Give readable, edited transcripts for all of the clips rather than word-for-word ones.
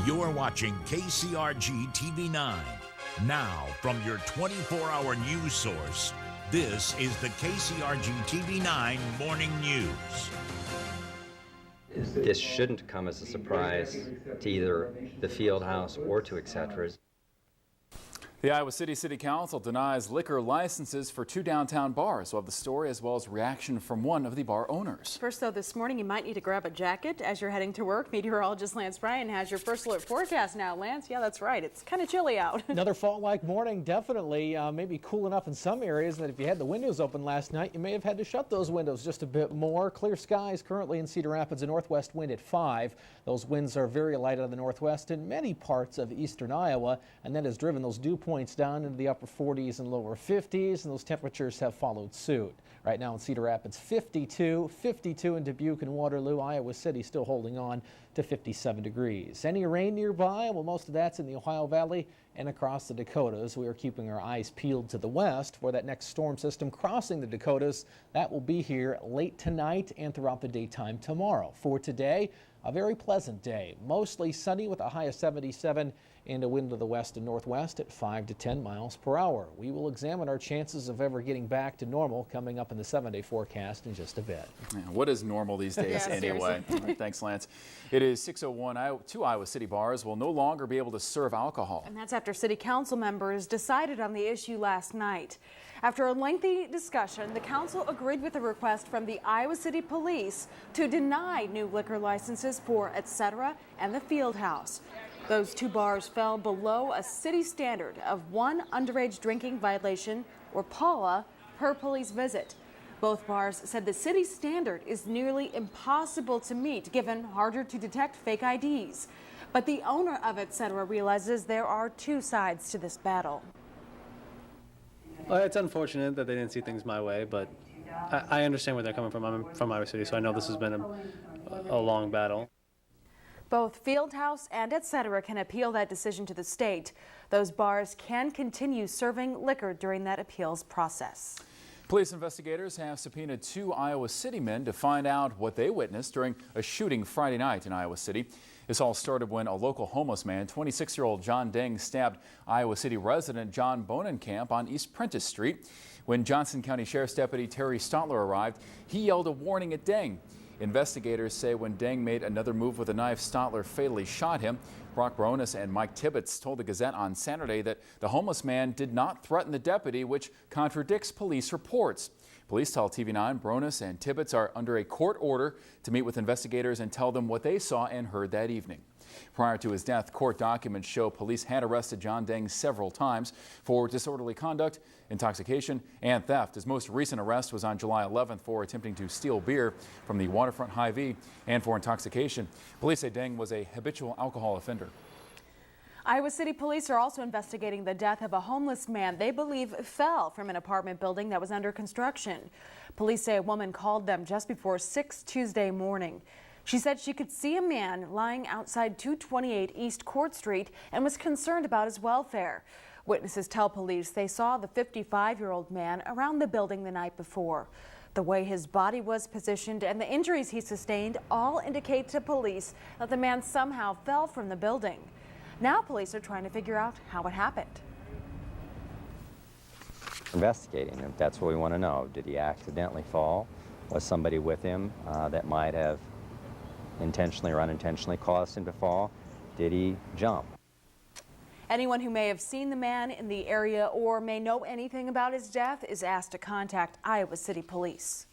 You're watching KCRG-TV 9. Now, from your 24-hour news source, this is the KCRG-TV 9 Morning News. This shouldn't come as a surprise to either the field house or to etc. The Iowa City City Council denies liquor licenses for 2 downtown bars. We'll have the story as well as reaction from one of the bar owners. First, though, this morning you might need to grab a jacket as you're heading to work. Meteorologist Lance Bryan has your first alert forecast now. Lance, yeah, that's right. It's kind of chilly out. Another fall-like morning, definitely. Maybe cool enough in some areas that if you had the windows open last night, you may have had to shut those windows just a bit more. Clear skies currently in Cedar Rapids, a northwest wind at 5. Those winds are very light out of the northwest in many parts of eastern Iowa, and that has driven those dew points down into the upper 40s and lower 50s, and those temperatures have followed suit. Right now in Cedar Rapids, 52 in Dubuque and Waterloo. Iowa City still holding on to 57 degrees. Any rain nearby? Well, most of that's in the Ohio Valley and across the Dakotas. We are keeping our eyes peeled to the west for that next storm system crossing the Dakotas. That will be here late tonight and throughout the daytime tomorrow. For today, a very pleasant day, mostly sunny with a high of 77 and a wind to the west and northwest at 5 to 10 miles per hour. We will examine our chances of ever getting back to normal coming up in the 7-day forecast in just a bit. Yeah, what is normal these days anyway? All right, thanks, Lance. It is 6:01. 2 Iowa City bars will no longer be able to serve alcohol. And that's after city council members decided on the issue last night. After a lengthy discussion, the council agreed with a request from the Iowa City Police to deny new liquor licenses for etc. and the Field House. Those 2 bars fell below a city standard of 1 underage drinking violation, or PALA, per police visit. Both bars said the city standard is nearly impossible to meet given harder to detect fake IDs. But the owner of etc. realizes there are 2 sides to this battle. Well, it's unfortunate that they didn't see things my way, but I understand where they're coming from. I'm from Iowa City, so I know this has been a long battle. Both Fieldhouse and etc. can appeal that decision to the state. Those bars can continue serving liquor during that appeals process. Police investigators have subpoenaed 2 Iowa City men to find out what they witnessed during a shooting Friday night in Iowa City. This all started when a local homeless man, 26-year-old John Deng, stabbed Iowa City resident John Bonenkamp on East Prentice Street. When Johnson County Sheriff's Deputy Terry Stotler arrived, he yelled a warning at Deng. Investigators say when Deng made another move with a knife, Stotler fatally shot him. Brock Bronis and Mike Tibbetts told the Gazette on Saturday that the homeless man did not threaten the deputy, which contradicts police reports. Police tell TV9 Bronis and Tibbetts are under a court order to meet with investigators and tell them what they saw and heard that evening. Prior to his death, court documents show police had arrested John Deng several times for disorderly conduct, intoxication, and theft. His most recent arrest was on July 11th for attempting to steal beer from the Waterfront Hy-Vee and for intoxication. Police say Deng was a habitual alcohol offender. Iowa City Police are also investigating the death of a homeless man they believe fell from an apartment building that was under construction. Police say a woman called them just before 6 Tuesday morning. She said she could see a man lying outside 228 East Court Street and was concerned about his welfare. Witnesses tell police they saw the 55-year-old man around the building the night before. The way his body was positioned and the injuries he sustained all indicate to police that the man somehow fell from the building. Now police are trying to figure out how it happened. Investigating, if that's what we want to know. Did he accidentally fall? Was somebody with him that might have intentionally or unintentionally caused him to fall? Did he jump? Anyone who may have seen the man in the area or may know anything about his death is asked to contact Iowa City Police.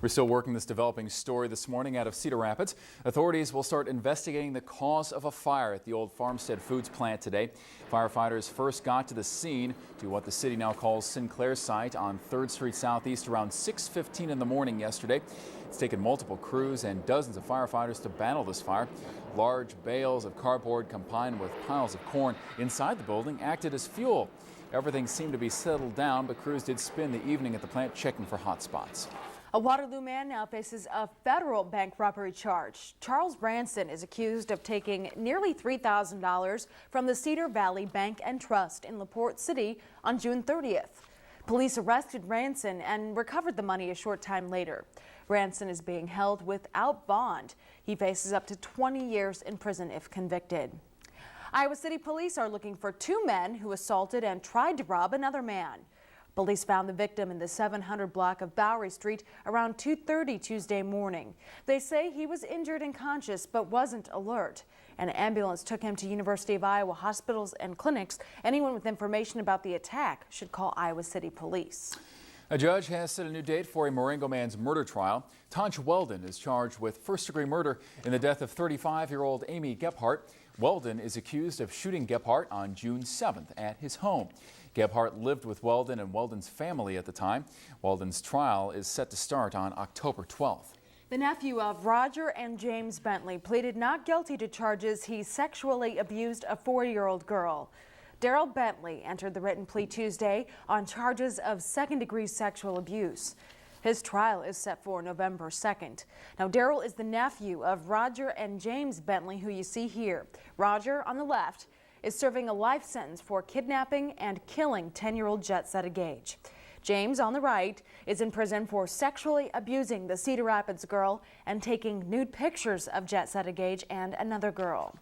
We're still working this developing story this morning out of Cedar Rapids. Authorities will start investigating the cause of a fire at the old Farmstead Foods plant today. Firefighters first got to the scene to what the city now calls Sinclair's site on 3rd Street Southeast around 6:15 in the morning yesterday. It's taken multiple crews and dozens of firefighters to battle this fire. Large bales of cardboard combined with piles of corn inside the building acted as fuel. Everything seemed to be settled down, but crews did spend the evening at the plant checking for hot spots. A Waterloo man now faces a federal bank robbery charge. Charles Branson is accused of taking nearly $3,000 from the Cedar Valley Bank and Trust in LaPorte City on June 30th. Police arrested Ranson and recovered the money a short time later. Ranson is being held without bond. He faces up to 20 years in prison if convicted. Iowa City police are looking for two men who assaulted and tried to rob another man. Police found the victim in the 700 block of Bowery Street around 2:30 Tuesday morning. They say he was injured and conscious but wasn't alert. An ambulance took him to University of Iowa hospitals and clinics. Anyone with information about the attack should call Iowa City Police. A judge has set a new date for a Marengo man's murder trial. Tanch Weldon is charged with first-degree murder in the death of 35-year-old Amy Gebhardt. Weldon is accused of shooting Gebhardt on June 7th at his home. Gebhardt lived with Weldon and Weldon's family at the time. Weldon's trial is set to start on October 12th. The nephew of Roger and James Bentley pleaded not guilty to charges he sexually abused a 4-year-old girl. Daryl Bentley entered the written plea Tuesday on charges of second-degree sexual abuse. His trial is set for November 2nd. Now, Daryl is the nephew of Roger and James Bentley, who you see here. Roger, on the left, is serving a life sentence for kidnapping and killing 10-year-old Jetsetta Gage. James, on the right, is in prison for sexually abusing the Cedar Rapids girl and taking nude pictures of Jetsetta Gage and another girl.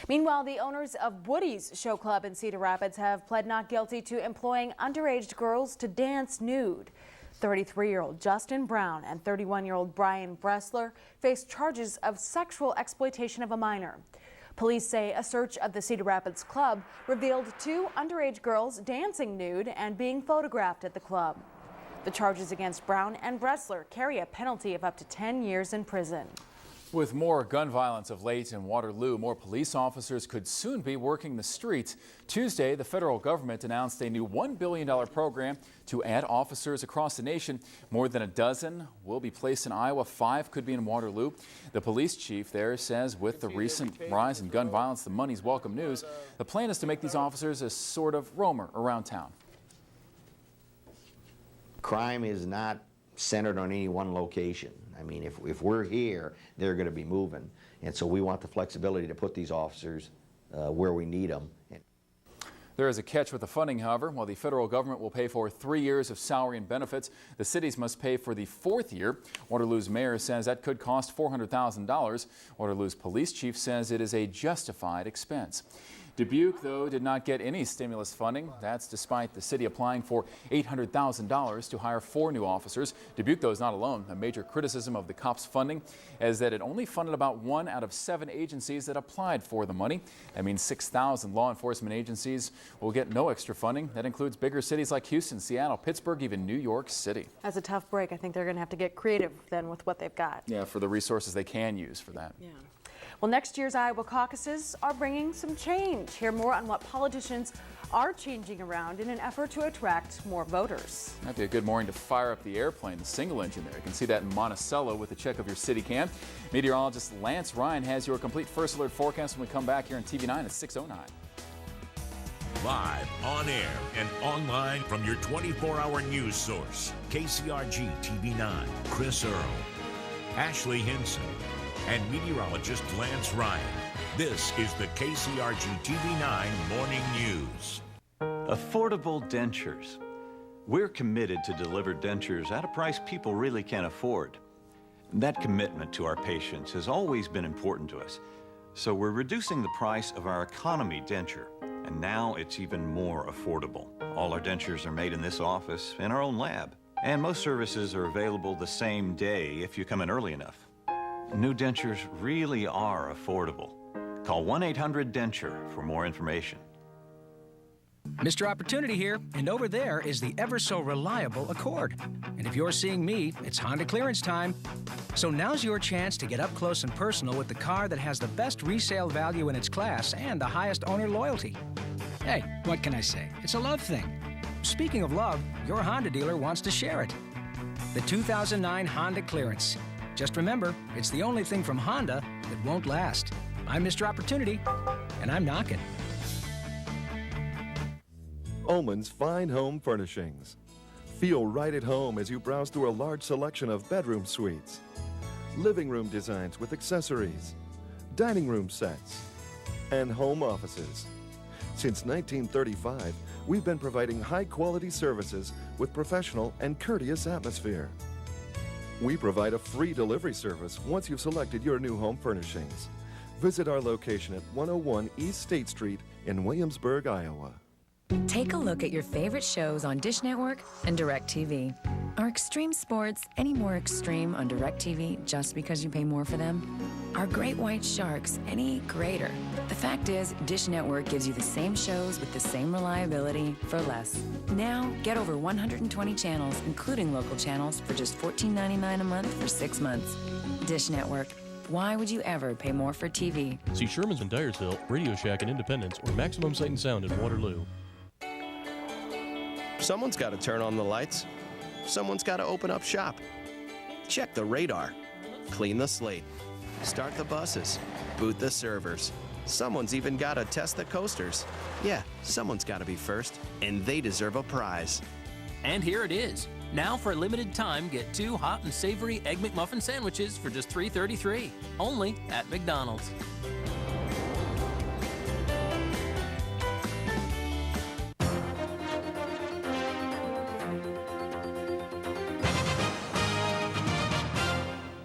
Meanwhile, the owners of Woody's Show Club in Cedar Rapids have pled not guilty to employing underage girls to dance nude. 33-year-old Justin Brown and 31-year-old Brian Bressler face charges of sexual exploitation of a minor. Police say a search of the Cedar Rapids club revealed two underage girls dancing nude and being photographed at the club. The charges against Brown and Bressler carry a penalty of up to 10 years in prison. With more gun violence of late in Waterloo, more police officers could soon be working the streets. Tuesday, the federal government announced a new $1 billion program to add officers across the nation. More than a dozen will be placed in Iowa. 5 could be in Waterloo. The police chief there says with the recent rise in gun violence, the money's welcome news. The plan is to make these officers a sort of roamer around town. Crime is not centered on any one location. I mean, if we're here, they're going to be moving. And so we want the flexibility to put these officers where we need them. There is a catch with the funding, however. While the federal government will pay for 3 years of salary and benefits, the cities must pay for the 4th year. Waterloo's mayor says that could cost $400,000. Waterloo's police chief says it is a justified expense. Dubuque, though, did not get any stimulus funding. That's despite the city applying for $800,000 to hire 4 new officers. Dubuque, though, is not alone. A major criticism of the COPS funding is that it only funded about 1 out of 7 agencies that applied for the money. That means 6,000 law enforcement agencies will get no extra funding. That includes bigger cities like Houston, Seattle, Pittsburgh, even New York City. That's a tough break. I think they're going to have to get creative then with what they've got. Yeah, for the resources they can use for that. Yeah. Well, next year's Iowa caucuses are bringing some change. Hear more on what politicians are changing around in an effort to attract more voters. Might be a good morning to fire up the airplane, the single engine there. You can see that in Monticello with a check of your city cam. Meteorologist Lance Ryan has your complete first alert forecast when we come back here on TV 9 at 6:09. Live, on air, and online from your 24-hour news source, KCRG-TV 9, Chris Earl, Ashley Hinson, and meteorologist Lance Ryan. This is the KCRG-TV 9 Morning News. Affordable dentures. We're committed to deliver dentures at a price people really can afford. That commitment to our patients has always been important to us. So we're reducing the price of our economy denture, and now it's even more affordable. All our dentures are made in this office, in our own lab, and most services are available the same day if you come in early enough. New dentures really are affordable. Call 1-800-DENTURE for more information. Mr. Opportunity here, and over there is the ever-so-reliable Accord. And if you're seeing me, it's Honda clearance time. So now's your chance to get up close and personal with the car that has the best resale value in its class and the highest owner loyalty. Hey, what can I say? It's a love thing. Speaking of love, your Honda dealer wants to share it. The 2009 Honda Clearance. Just remember, it's the only thing from Honda that won't last. I'm Mr. Opportunity, and I'm knocking. Ullman's Fine Home Furnishings. Feel right at home as you browse through a large selection of bedroom suites, living room designs with accessories, dining room sets, and home offices. Since 1935, we've been providing high-quality services with professional and courteous atmosphere. We provide a free delivery service once you've selected your new home furnishings. Visit our location at 101 East State Street in Williamsburg, Iowa. Take a look at your favorite shows on Dish Network and DirecTV. Are extreme sports any more extreme on DirecTV just because you pay more for them? Are great white sharks any greater? The fact is, Dish Network gives you the same shows with the same reliability for less. Now, get over 120 channels, including local channels, for just $14.99 a month for 6 months. Dish Network. Why would you ever pay more for TV? See Sherman's in Dyersville, Radio Shack in Independence, or Maximum Sight and Sound in Waterloo. Someone's got to turn on the lights. Someone's got to open up shop. Check the radar. Clean the slate. Start the buses. Boot the servers. Someone's even got to test the coasters. Yeah, someone's got to be first, and they deserve a prize. And here it is. Now for a limited time, get 2 hot and savory Egg McMuffin sandwiches for just $3.33. Only at McDonald's.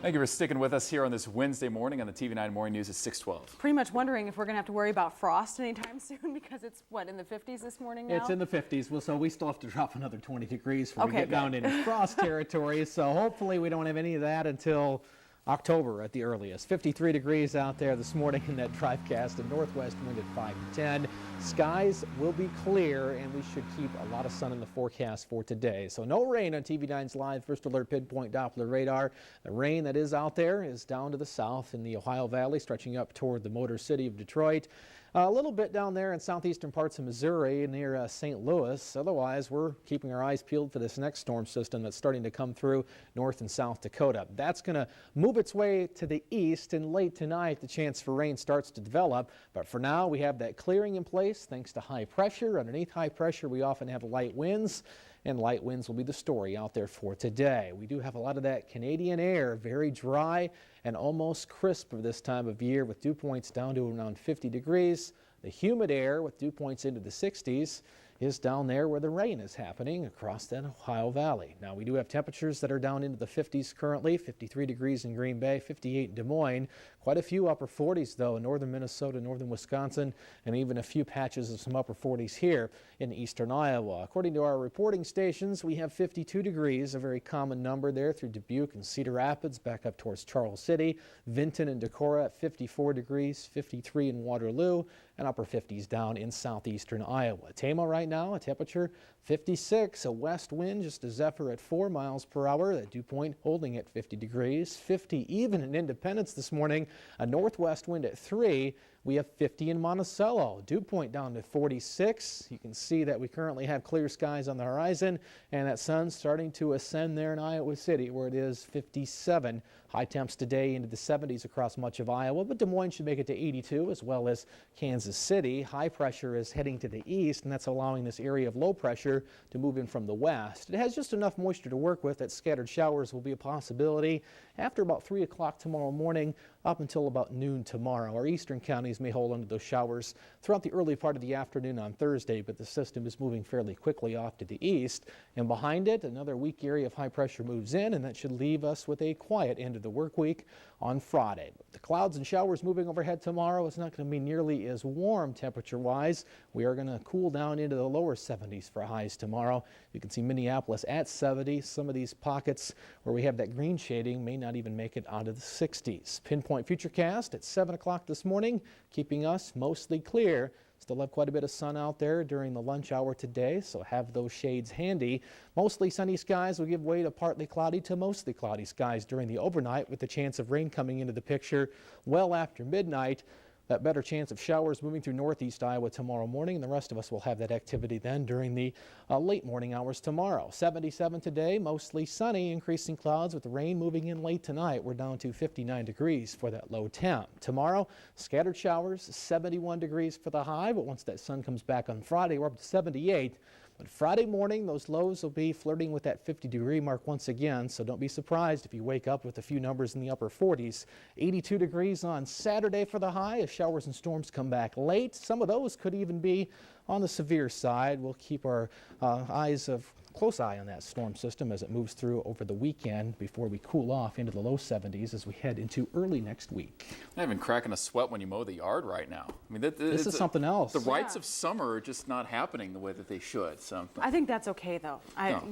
Thank you for sticking with us here on this Wednesday morning on the TV9 Morning News at 6:12. Pretty much wondering if we're going to have to worry about frost anytime soon because it's, what, in the 50s this morning now? It's in the 50s. Well, so we still have to drop another 20 degrees before we Okay, get down good. into frost territory. So hopefully we don't have any of that until October at the earliest. 53 degrees out there this morning in that drivecast, and northwest wind at 5 to 10. Skies will be clear, and we should keep a lot of sun in the forecast for today. So no rain on TV9's live First Alert Pinpoint Doppler radar. The rain that is out there is down to the south in the Ohio Valley, stretching up toward the Motor City of Detroit. A little bit down there in southeastern parts of Missouri near St. Louis. Otherwise, we're keeping our eyes peeled for this next storm system that's starting to come through North and South Dakota. That's going to move its way to the east, and late tonight the chance for rain starts to develop. But for now, we have that clearing in place thanks to high pressure. Underneath high pressure, we often have light winds, and light winds will be the story out there for today. We do have a lot of that Canadian air, very dry and almost crisp for this time of year, with dew points down to around 50 degrees. The humid air with dew points into the 60s is down there where the rain is happening across that Ohio Valley. Now, we do have temperatures that are down into the 50s currently, 53 degrees in Green Bay, 58 in Des Moines. Quite a few upper 40s, though, in northern Minnesota, northern Wisconsin, and even a few patches of some upper 40s here in eastern Iowa. According to our reporting stations, we have 52 degrees, a very common number there through Dubuque and Cedar Rapids, back up towards Charles City. Vinton and Decorah at 54 degrees, 53 in Waterloo, and upper 50s down in southeastern Iowa. Tama right now, a temperature 56, a west wind, just a zephyr at 4 miles per hour. That dew point holding at 50 degrees, 50 even in Independence this morning, a northwest wind at 3. We have 50 in Monticello, dew point down to 46. You can see that we currently have clear skies on the horizon, and that sun's starting to ascend there in Iowa City, where it is 57. High temps today into the 70s across much of Iowa, but Des Moines should make it to 82, as well as Kansas City. High pressure is heading to the east, and that's allowing this area of low pressure to move in from the west. It has just enough moisture to work with that scattered showers will be a possibility after about 3 o'clock tomorrow morning up until about noon tomorrow. Our eastern counties may hold on to those showers throughout the early part of the afternoon on Thursday, but the system is moving fairly quickly off to the east, and behind it another weak area of high pressure moves in, and that should leave us with a quiet end of the work week on Friday. But the clouds and showers moving overhead tomorrow is not going to be nearly as warm temperature wise. We are going to cool down into the lower 70s for highs tomorrow. You can see Minneapolis at 70. Some of these pockets where we have that green shading may not even make it onto the 60s. Pinpoint Futurecast at 7 o'clock this morning, keeping us mostly clear. Still have quite a bit of sun out there during the lunch hour today, so have those shades handy. Mostly sunny skies will give way to partly cloudy to mostly cloudy skies during the overnight, with the chance of rain coming into the picture well after midnight. That better chance of showers moving through northeast Iowa tomorrow morning, and the rest of us will have that activity then during the late morning hours tomorrow. 77 today, mostly sunny, increasing clouds with the rain moving in late tonight. We're down to 59 degrees for that low temp. Tomorrow, scattered showers, 71 degrees for the high, but once that sun comes back on Friday, we're up to 78. But Friday morning, those lows will be flirting with that 50-degree mark once again, so don't be surprised if you wake up with a few numbers in the upper 40s. 82 degrees on Saturday for the high as showers and storms come back late. Some of those could even be on the severe side. We'll keep our eyes close eye on that storm system as it moves through over the weekend before we cool off into the low 70s as we head into early next week. I'm even cracking a sweat when you mow the yard right now. I mean, this is something else. The rites of summer are just not happening the way that they should. So I think that's okay, though.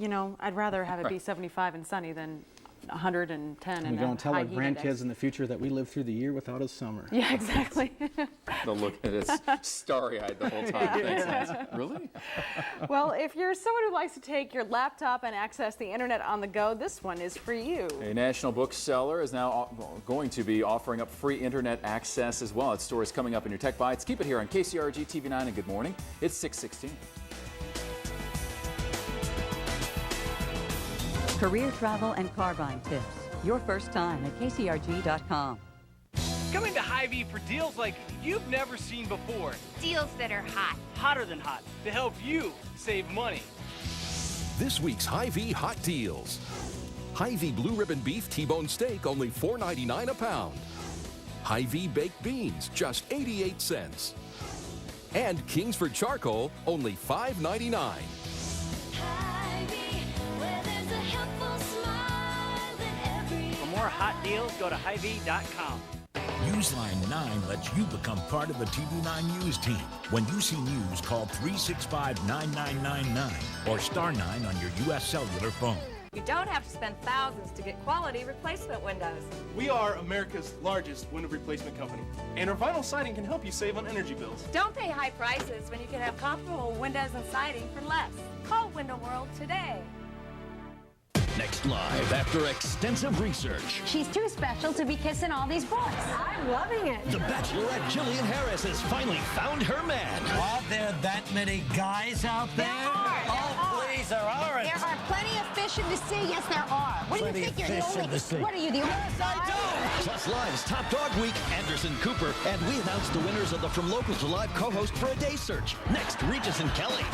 You know, I'd rather have it be 75 and sunny than 110 and we don't tell high our heat grandkids index. in the future that we live through the year without a summer. Yeah, exactly. They'll look at us starry-eyed the whole time. Thanks, Nancy. Really? Well, if you're someone who likes to take your laptop and access the internet on the go, this one is for you. A national bookseller is now going to be offering up free internet access as well. Its story is coming up in your Tech Bites. Keep it here on KCRG-TV 9 and good morning. It's 6:16. Career travel and car buying tips. Your first time at KCRG.com. Come into Hy-Vee for deals like you've never seen before. Deals that are hot. Hotter than hot, to help you save money. This week's Hy-Vee hot deals. Hy-Vee blue ribbon beef T-bone steak, only $4.99 a pound. Hy-Vee baked beans, just 88 cents. And Kingsford charcoal, only $5.99. For more hot deals, go to Hy-Vee.com. Newsline 9 lets you become part of the TV9 News team. When you see news, call 365-9999 or *9 on your U.S. cellular phone. You don't have to spend thousands to get quality replacement windows. We are America's largest window replacement company, and our vinyl siding can help you save on energy bills. Don't pay high prices when you can have comparable windows and siding for less. Call Window World today. Next live after extensive research. She's too special to be kissing all these boys. I'm loving it. The Bachelorette Jillian Harris has finally found her man. Are there that many guys out there? Please, there aren't. There are plenty of fish in the sea. Yes, there are. What do you think? You're the only. What are you, the only? Yes, I do. Plus Live's Top Dog Week, Anderson Cooper, and we announced the winners of the From Local to Live co-host for a day search. Next, Regis and Kelly.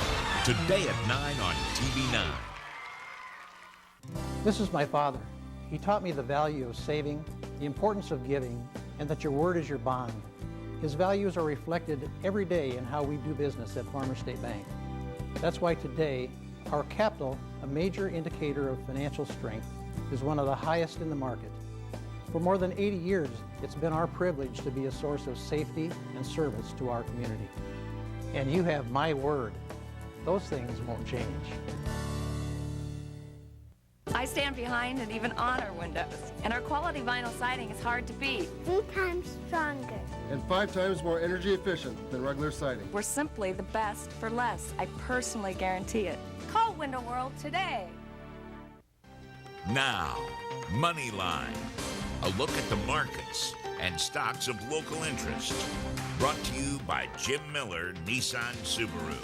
Today at 9 on TV9. This is my father. He taught me the value of saving, the importance of giving, and that your word is your bond. His values are reflected every day in how we do business at Farmers State Bank. That's why today, our capital, a major indicator of financial strength, is one of the highest in the market. For more than 80 years, it's been our privilege to be a source of safety and service to our community. And you have my word. Those things won't change. I stand behind and even on our windows. And our quality vinyl siding is hard to beat. 3 times stronger. And 5 times more energy efficient than regular siding. We're simply the best for less. I personally guarantee it. Call Window World today. Now, Moneyline. A look at the markets and stocks of local interest. Brought to you by Jim Miller, Nissan Subaru.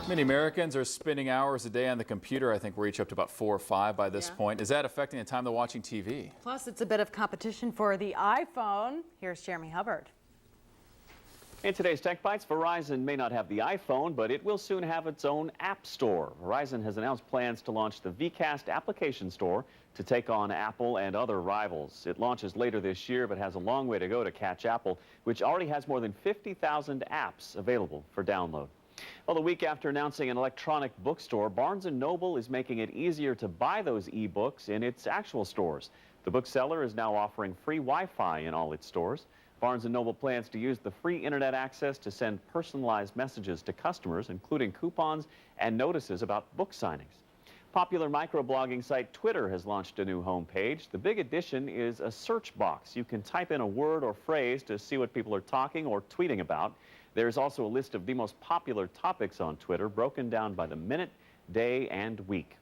Many Americans are spending hours a day on the computer. I think we're each up to about 4 or 5 by this point. Is that affecting the time they're watching TV? Plus, it's a bit of competition for the iPhone. Here's Jeremy Hubbard. In today's Tech Bites, Verizon may not have the iPhone, but it will soon have its own app store. Verizon has announced plans to launch the VCast application store to take on Apple and other rivals. It launches later this year, but has a long way to go to catch Apple, which already has more than 50,000 apps available for download. Well, the week after announcing an electronic bookstore, Barnes & Noble is making it easier to buy those e-books in its actual stores. The bookseller is now offering free Wi-Fi in all its stores. Barnes & Noble plans to use the free internet access to send personalized messages to customers, including coupons and notices about book signings. Popular microblogging site Twitter has launched a new homepage. The big addition is a search box. You can type in a word or phrase to see what people are talking or tweeting about. There's also a list of the most popular topics on Twitter, broken down by the minute, day, and week.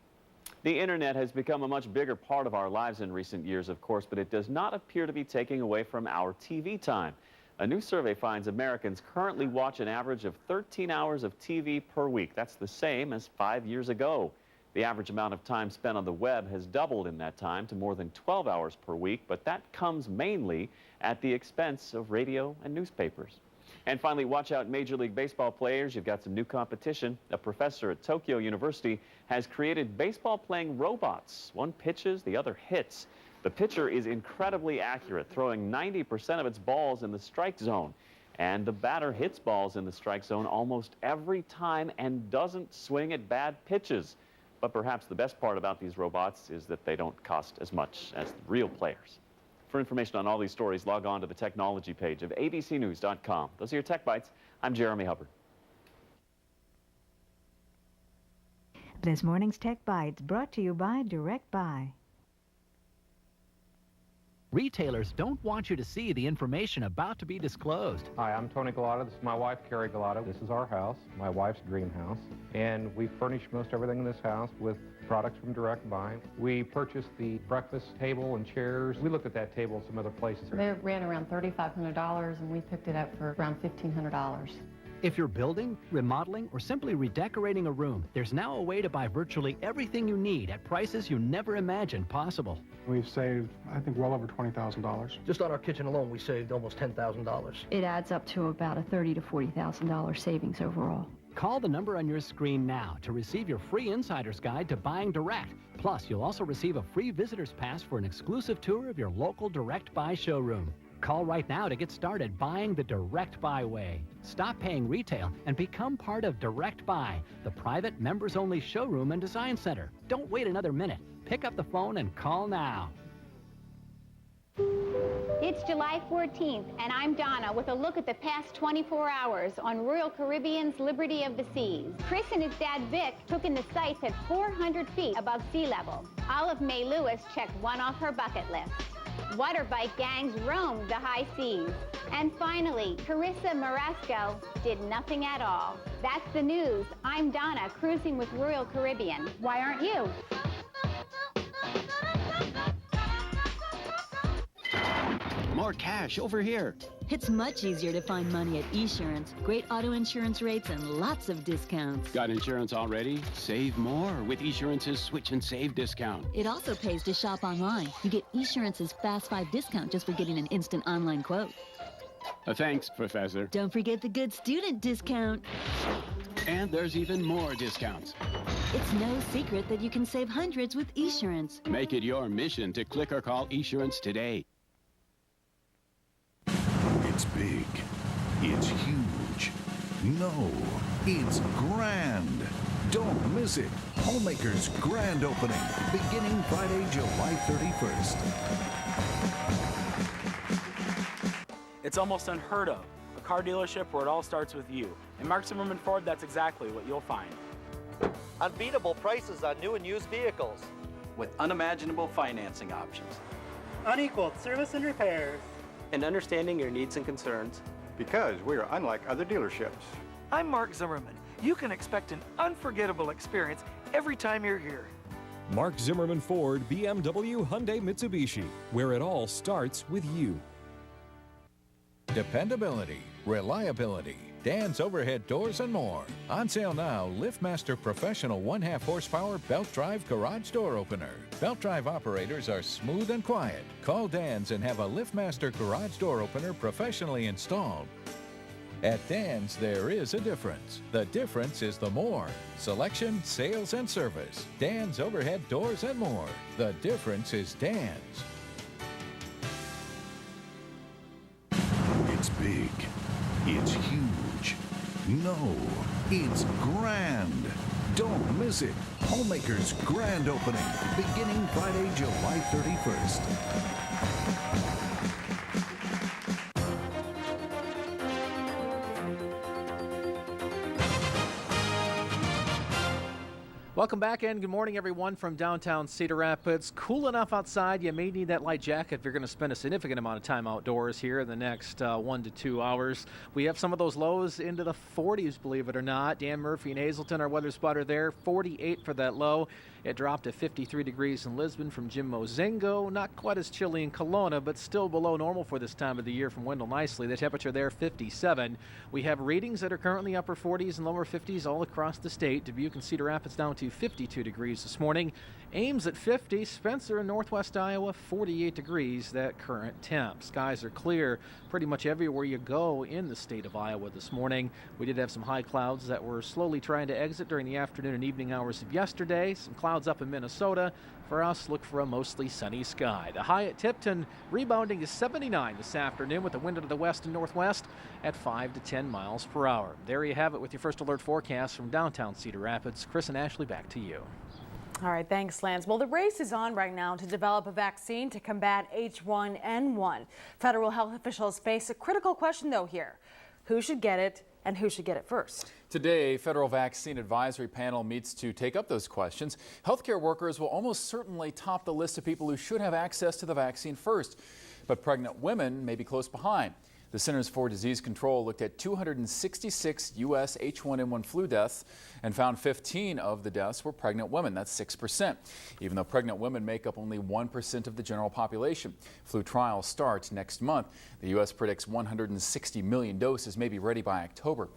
The internet has become a much bigger part of our lives in recent years, of course, but it does not appear to be taking away from our TV time. A new survey finds Americans currently watch an average of 13 hours of TV per week. That's the same as 5 years ago. The average amount of time spent on the web has doubled in that time to more than 12 hours per week, but that comes mainly at the expense of radio and newspapers. And finally, watch out, Major League Baseball players. You've got some new competition. A professor at Tokyo University has created baseball-playing robots. One pitches, the other hits. The pitcher is incredibly accurate, throwing 90% of its balls in the strike zone. And the batter hits balls in the strike zone almost every time and doesn't swing at bad pitches. But perhaps the best part about these robots is that they don't cost as much as the real players. For information on all these stories, log on to the technology page of abcnews.com. Those are your Tech Bites. I'm Jeremy Hubbard. This morning's Tech Bites brought to you by Direct Buy. Retailers don't want you to see the information about to be disclosed. Hi, I'm Tony Galata. This is my wife, Carrie Galata. This is our house, my wife's dream house. And we furnish most everything in this house with products from Direct Buy. We purchased the breakfast table and chairs. We looked at that table in some other places. They ran around $3,500 and we picked it up for around $1,500. If you're building, remodeling, or simply redecorating a room, there's now a way to buy virtually everything you need at prices you never imagined possible. We've saved, I think, well over $20,000. Just on our kitchen alone, we saved almost $10,000. It adds up to about a $30,000 to $40,000 savings overall. Call the number on your screen now to receive your free insider's guide to buying direct. Plus, you'll also receive a free visitor's pass for an exclusive tour of your local Direct Buy showroom. Call right now to get started buying the Direct Buy way. Stop paying retail and become part of Direct Buy, the private members-only showroom and design center. Don't wait another minute. Pick up the phone and call now. It's July 14th, and I'm Donna with a look at the past 24 hours on Royal Caribbean's Liberty of the Seas. Chris and his dad Vic took in the sights at 400 feet above sea level. Olive May Lewis checked one off her bucket list. Water bike gangs roamed the high seas. And finally, Carissa Marasco did nothing at all. That's the news. I'm Donna, cruising with Royal Caribbean. Why aren't you? More cash over here. It's much easier to find money at Esurance. Great auto insurance rates and lots of discounts. Got insurance already? Save more with Esurance's Switch and Save discount. It also pays to shop online. You get Esurance's Fast 5 discount just for getting an instant online quote. Thanks, Professor. Don't forget the good student discount. And there's even more discounts. It's no secret that you can save hundreds with Esurance. Make it your mission to click or call Esurance today. It's big. It's huge. No, it's grand. Don't miss it. Homemakers Grand Opening, beginning Friday, July 31st. It's almost unheard of. A car dealership where it all starts with you. In Mark Zimmerman Ford, that's exactly what you'll find. Unbeatable prices on new and used vehicles. With unimaginable financing options. Unequaled service and repairs. And understanding your needs and concerns. Because we are unlike other dealerships. I'm Mark Zimmerman. You can expect an unforgettable experience every time you're here. Mark Zimmerman Ford, BMW, Hyundai, Mitsubishi, where it all starts with you. Dependability, reliability, Dan's Overhead Doors and more. On sale now, LiftMaster Professional 1/2 horsepower belt drive garage door opener. Belt drive operators are smooth and quiet. Call Dan's and have a LiftMaster garage door opener professionally installed. At Dan's, there is a difference. The difference is the more. Selection, sales, and service. Dan's Overhead Doors and more. The difference is Dan's. It's big. It's huge. No, it's grand. Don't miss it. Homemakers Grand Opening, beginning Friday, July 31st. Welcome back and good morning, everyone, from downtown Cedar Rapids. Cool enough outside. You may need that light jacket if you're going to spend a significant amount of time outdoors here in the next 1 to 2 hours. We have some of those lows into the 40s, believe it or not. Dan Murphy and Hazelton, our weather spotter there, 48 for that low. It dropped to 53 degrees in Lisbon from Jim Mozingo. Not quite as chilly in Kelowna, but still below normal for this time of the year from Wendell Nicely. The temperature there 57. We have readings that are currently upper 40s and lower 50s all across the state. Dubuque and Cedar Rapids down to 52 degrees this morning. Ames at 50. Spencer in northwest Iowa 48 degrees that current temp. Skies are clear pretty much everywhere you go in the state of Iowa this morning. We did have some high clouds that were slowly trying to exit during the afternoon and evening hours of yesterday. Some clouds up in Minnesota. For us, look for a mostly sunny sky. The high at Tipton rebounding to 79 this afternoon with the wind to the west and northwest at 5 to 10 miles per hour. There you have it with your first alert forecast from downtown Cedar Rapids. Chris and Ashley, back to you. All right, thanks, Lance. Well, the race is on right now to develop a vaccine to combat H1N1. Federal health officials face a critical question, though, here. Who should get it and who should get it first? Today, a federal vaccine advisory panel meets to take up those questions. Healthcare workers will almost certainly top the list of people who should have access to the vaccine first, but pregnant women may be close behind. The Centers for Disease Control looked at 266 U.S. H1N1 flu deaths and found 15 of the deaths were pregnant women. That's 6%, even though pregnant women make up only 1% of the general population. Flu trials start next month. The U.S. predicts 160 million doses may be ready by October.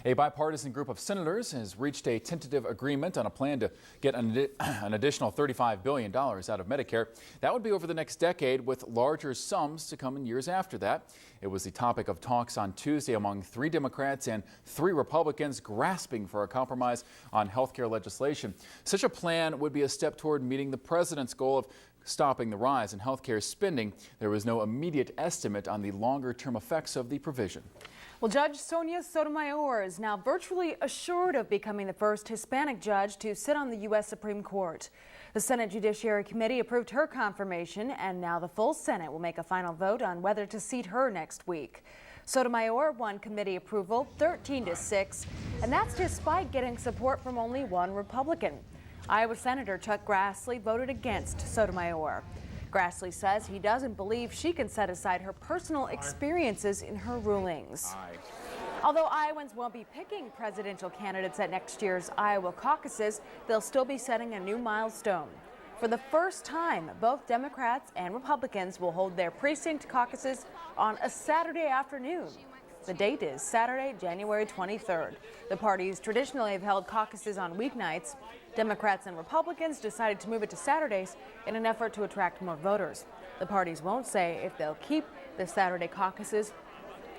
A bipartisan group of senators has reached a tentative agreement on a plan to get an additional $35 billion out of Medicare. That would be over the next decade, with larger sums to come in years after that. It was the topic of talks on Tuesday among 3 Democrats and 3 Republicans grasping for a compromise on health care legislation. Such a plan would be a step toward meeting the president's goal of stopping the rise in health care spending. There was no immediate estimate on the longer-term effects of the provision. Well, Judge Sonia Sotomayor is now virtually assured of becoming the first Hispanic judge to sit on the U.S. Supreme Court. The Senate Judiciary Committee approved her confirmation, and now the full Senate will make a final vote on whether to seat her next week. Sotomayor won committee approval 13-6, and that's despite getting support from only 1 Republican. Iowa Senator Chuck Grassley voted against Sotomayor. Grassley says he doesn't believe she can set aside her personal experiences in her rulings. Although Iowans won't be picking presidential candidates at next year's Iowa caucuses, they'll still be setting a new milestone. For the first time, both Democrats and Republicans will hold their precinct caucuses on a Saturday afternoon. The date is Saturday, January 23rd. The parties traditionally have held caucuses on weeknights. Democrats and Republicans decided to move it to Saturdays in an effort to attract more voters. The parties won't say if they'll keep the Saturday caucuses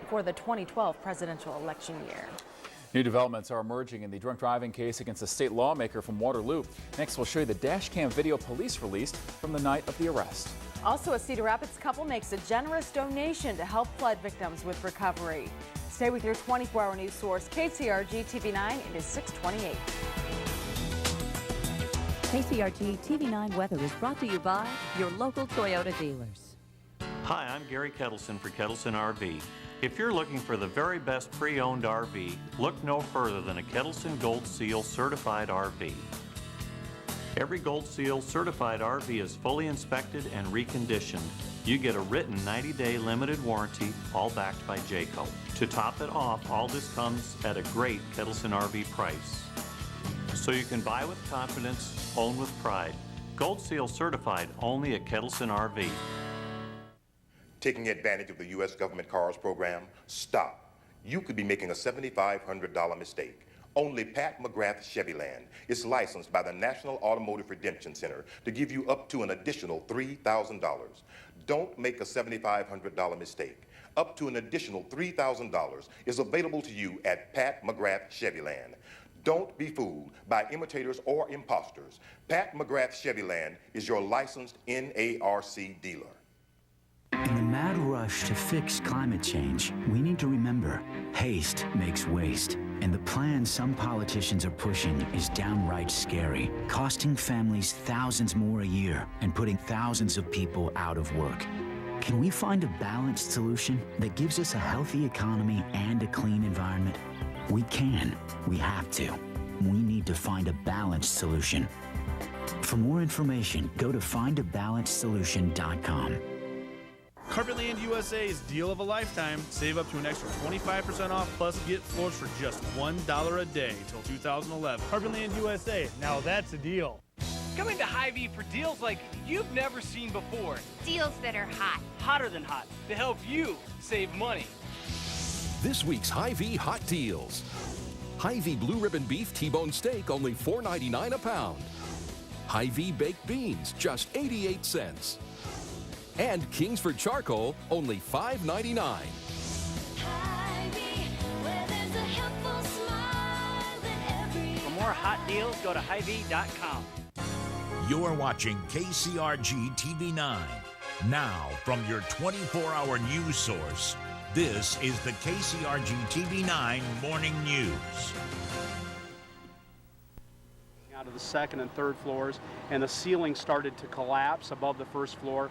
for the 2012 presidential election year. New developments are emerging in the drunk driving case against a state lawmaker from Waterloo. Next, we'll show you the dash cam video police released from the night of the arrest. Also, a Cedar Rapids couple makes a generous donation to help flood victims with recovery. Stay with your 24-hour news source, KCRG-TV 9. It is 6:28. KCRG-TV 9 weather is brought to you by your local Toyota dealers. Hi, I'm Gary Kettleson for Kettleson RV. If you're looking for the very best pre-owned RV, look no further than a Kettleson Gold Seal certified RV. Every Gold Seal certified RV is fully inspected and reconditioned. You get a written 90-day limited warranty, all backed by Jayco. To top it off, all this comes at a great Kettleson RV price. So you can buy with confidence, own with pride. Gold Seal certified only at Kettleson RV. Taking advantage of the U.S. government cars program? Stop. You could be making a $7,500 mistake. Only Pat McGrath Chevyland is licensed by the National Automotive Redemption Center to give you up to an additional $3,000. Don't make a $7,500 mistake. Up to an additional $3,000 is available to you at Pat McGrath Chevyland. Don't be fooled by imitators or imposters. Pat McGrath Chevyland is your licensed NARC dealer. In the mad rush to fix climate change, we need to remember, haste makes waste. And the plan some politicians are pushing is downright scary, costing families thousands more a year and putting thousands of people out of work. Can we find a balanced solution that gives us a healthy economy and a clean environment? We can. We have to. We need to find a balanced solution. For more information, go to findabalancedsolution.com. Carpetland USA's deal of a lifetime. Save up to an extra 25% off, plus get floors for just $1 a day till 2011. Carpetland USA, now that's a deal. Come into Hy-Vee for deals like you've never seen before. Deals that are hot. Hotter than hot, to help you save money. This week's Hy-Vee hot deals. Hy-Vee blue ribbon beef T-bone steak, only $4.99 a pound. Hy-Vee baked beans, just 88 cents. And Kingsford charcoal, only $5.99. For more hot deals, go to Hy-Vee.com. You're watching KCRG-TV 9. Now, from your 24-hour news source, this is the KCRG-TV 9 Morning News. Out of the second and third floors, and the ceiling started to collapse above the first floor.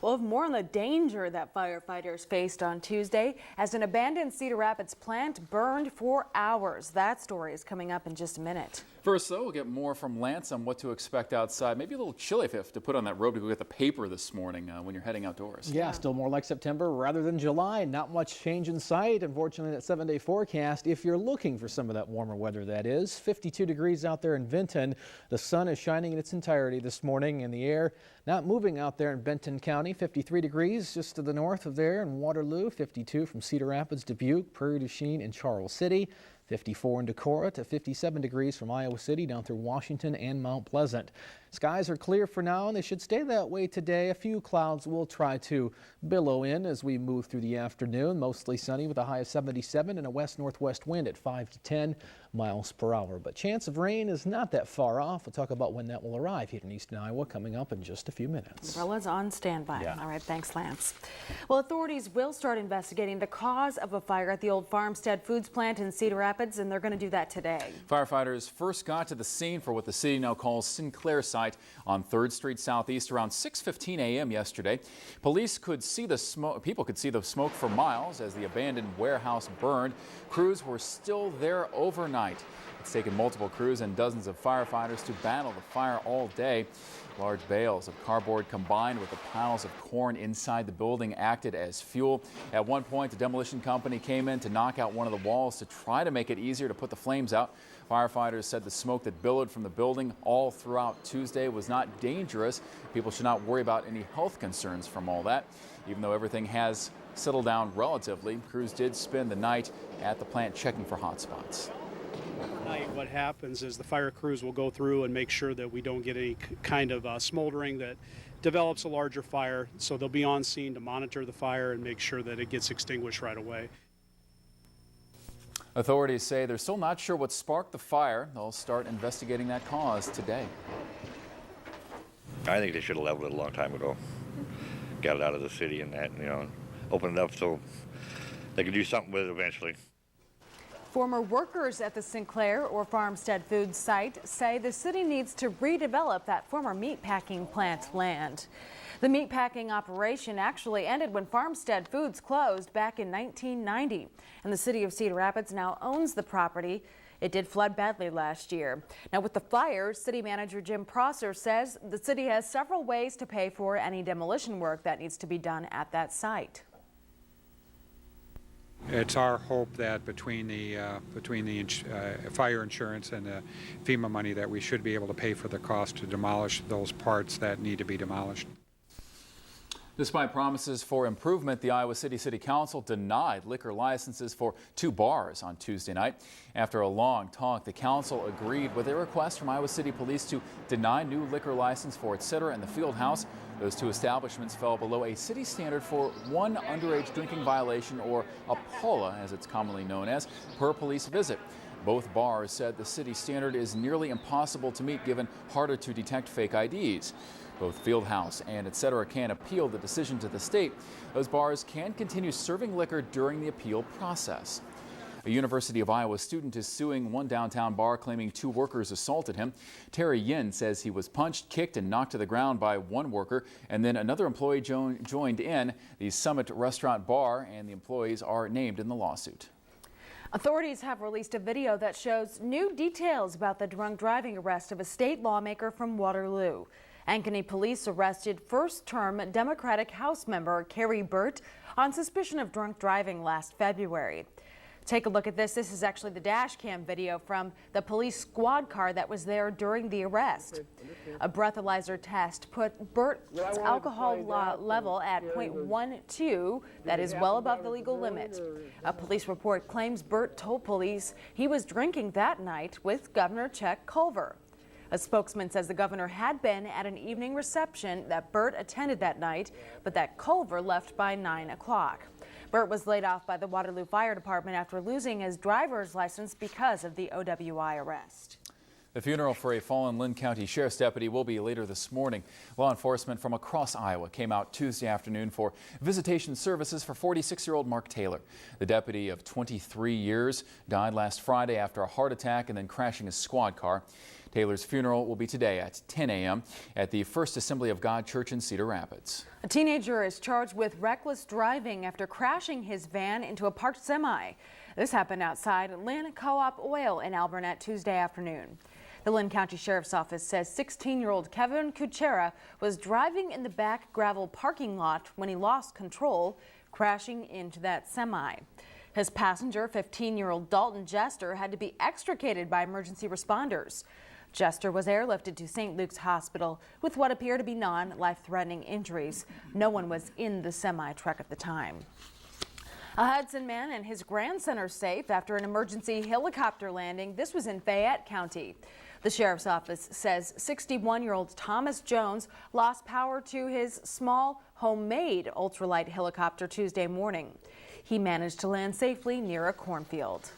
We'll have more on the danger that firefighters faced on Tuesday as an abandoned Cedar Rapids plant burned for hours. That story is coming up in just a minute. First, though, we'll get more from Lance on what to expect outside. Maybe a little chilly if you have to put on that robe to go get the paper this morning when you're heading outdoors. Yeah, still more like September rather than July. Not much change in sight, unfortunately, that 7-day forecast. If you're looking for some of that warmer weather, that is. 52 degrees out there in Vinton. The sun is shining in its entirety this morning, and the air not moving out there in Benton County. 53 degrees just to the north of there in Waterloo. 52 from Cedar Rapids, Dubuque, Prairie du Chien, and Charles City. 54 in Decorah to 57 degrees from Iowa City down through Washington and Mount Pleasant. Skies are clear for now, and they should stay that way today. A few clouds will try to billow in as we move through the afternoon. Mostly sunny with a high of 77 and a west-northwest wind at 5 to 10 miles per hour. But chance of rain is not that far off. We'll talk about when that will arrive here in eastern Iowa coming up in just a few minutes. Umbrella's on standby. Yeah. All right, thanks, Lance. Well, authorities will start investigating the cause of a fire at the old Farmstead Foods plant in Cedar Rapids, and they're going to do that today. Firefighters first got to the scene for what the city now calls Sinclair site on 3rd Street Southeast around 6:15 a.m. yesterday. Police could see the smoke. People could see the smoke for miles as the abandoned warehouse burned. Crews were still there overnight. It's taken multiple crews and dozens of firefighters to battle the fire all day. Large bales of cardboard combined with the piles of corn inside the building acted as fuel. At one point, the demolition company came in to knock out one of the walls to try to make it easier to put the flames out. Firefighters said the smoke that billowed from the building all throughout Tuesday was not dangerous. People should not worry about any health concerns from all that. Even though everything has settled down relatively, crews did spend the night at the plant checking for hot spots. Overnight, what happens is the fire crews will go through and make sure that we don't get any kind of smoldering that develops a larger fire. So they'll be on scene to monitor the fire and make sure that it gets extinguished right away. Authorities say they're still not sure what sparked the fire. They'll start investigating that cause today. I think they should have leveled it a long time ago. Got it out of the city and that, opened it up so they could do something with it eventually. Former workers at the Sinclair or Farmstead Foods site say the city needs to redevelop that former meatpacking plant land. The meatpacking operation actually ended when Farmstead Foods closed back in 1990, and the city of Cedar Rapids now owns the property. It did flood badly last year. Now, with the fires, city manager Jim Prosser says the city has several ways to pay for any demolition work that needs to be done at that site. It's our hope that between the fire insurance and the FEMA money that we should be able to pay for the cost to demolish those parts that need to be demolished. Despite promises for improvement, the Iowa City City Council denied liquor licenses for 2 bars on Tuesday night. After a long talk, the council agreed with a request from Iowa City Police to deny new liquor license for Etc. and the Field House. Those 2 establishments fell below a city standard for 1 underage drinking violation, or a POLA as it's commonly known as, per police visit. Both bars said the city standard is nearly impossible to meet given harder to detect fake IDs. Both Fieldhouse and Etc. can appeal the decision to the state. Those bars can continue serving liquor during the appeal process. A University of Iowa student is suing one downtown bar claiming 2 workers assaulted him. Terry Yin says he was punched, kicked, and knocked to the ground by one worker, and then another employee joined in. The Summit Restaurant Bar and the employees are named in the lawsuit. Authorities have released a video that shows new details about the drunk driving arrest of a state lawmaker from Waterloo. Ankeny police arrested first-term Democratic House member Carrie Burt on suspicion of drunk driving last February. Take a look at this. This is actually the dash cam video from the police squad car that was there during the arrest. A breathalyzer test put Bert's alcohol level at 0.12. That is well above the legal limit. A police report claims Bert told police he was drinking that night with Governor Chet Culver. A spokesman says the governor had been at an evening reception that Bert attended that night, but that Culver left by 9 o'clock. Bert was laid off by the Waterloo Fire Department after losing his driver's license because of the OWI arrest. The funeral for a fallen Lynn County Sheriff's deputy will be later this morning. Law enforcement from across Iowa came out Tuesday afternoon for visitation services for 46-year-old Mark Taylor. The deputy of 23 years died last Friday after a heart attack and then crashing his squad car. Taylor's funeral will be today at 10 a.m. at the First Assembly of God Church in Cedar Rapids. A teenager is charged with reckless driving after crashing his van into a parked semi. This happened outside Lynn Co-op Oil in Alburnett Tuesday afternoon. The Lynn County Sheriff's Office says 16-year-old Kevin Kuchera was driving in the back gravel parking lot when he lost control, crashing into that semi. His passenger, 15-year-old Dalton Jester, had to be extricated by emergency responders. Jester was airlifted to St. Luke's Hospital with what appear to be non-life-threatening injuries. No one was in the semi-truck at the time. A Hudson man and his grandson are safe after an emergency helicopter landing. This was in Fayette County. The sheriff's office says 61-year-old Thomas Jones lost power to his small homemade ultralight helicopter Tuesday morning. He managed to land safely near a cornfield.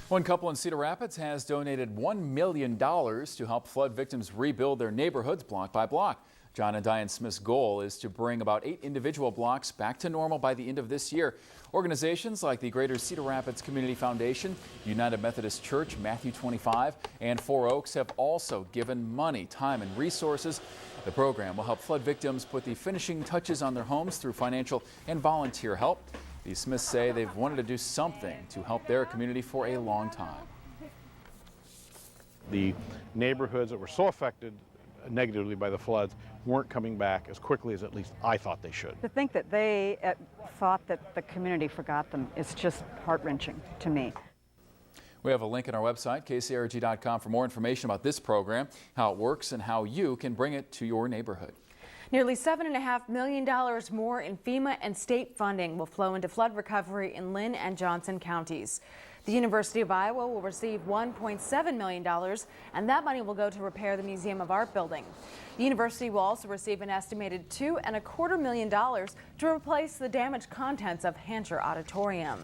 One couple in Cedar Rapids has donated $1 million to help flood victims rebuild their neighborhoods block by block. John and Diane Smith's goal is to bring about 8 individual blocks back to normal by the end of this year. Organizations like the Greater Cedar Rapids Community Foundation, United Methodist Church, Matthew 25, and Four Oaks have also given money, time, and resources. The program will help flood victims put the finishing touches on their homes through financial and volunteer help. The Smiths say they've wanted to do something to help their community for a long time. The neighborhoods that were so affected negatively by the floods weren't coming back as quickly as at least I thought they should. To think that they thought that the community forgot them is just heart-wrenching to me. We have a link on our website, KCRG.com, for more information about this program, how it works, and how you can bring it to your neighborhood. Nearly $7.5 million more in FEMA and state funding will flow into flood recovery in Lynn and Johnson counties. The University of Iowa will receive $1.7 million, and that money will go to repair the Museum of Art building. The university will also receive an estimated $2.25 million to replace the damaged contents of Hancher Auditorium.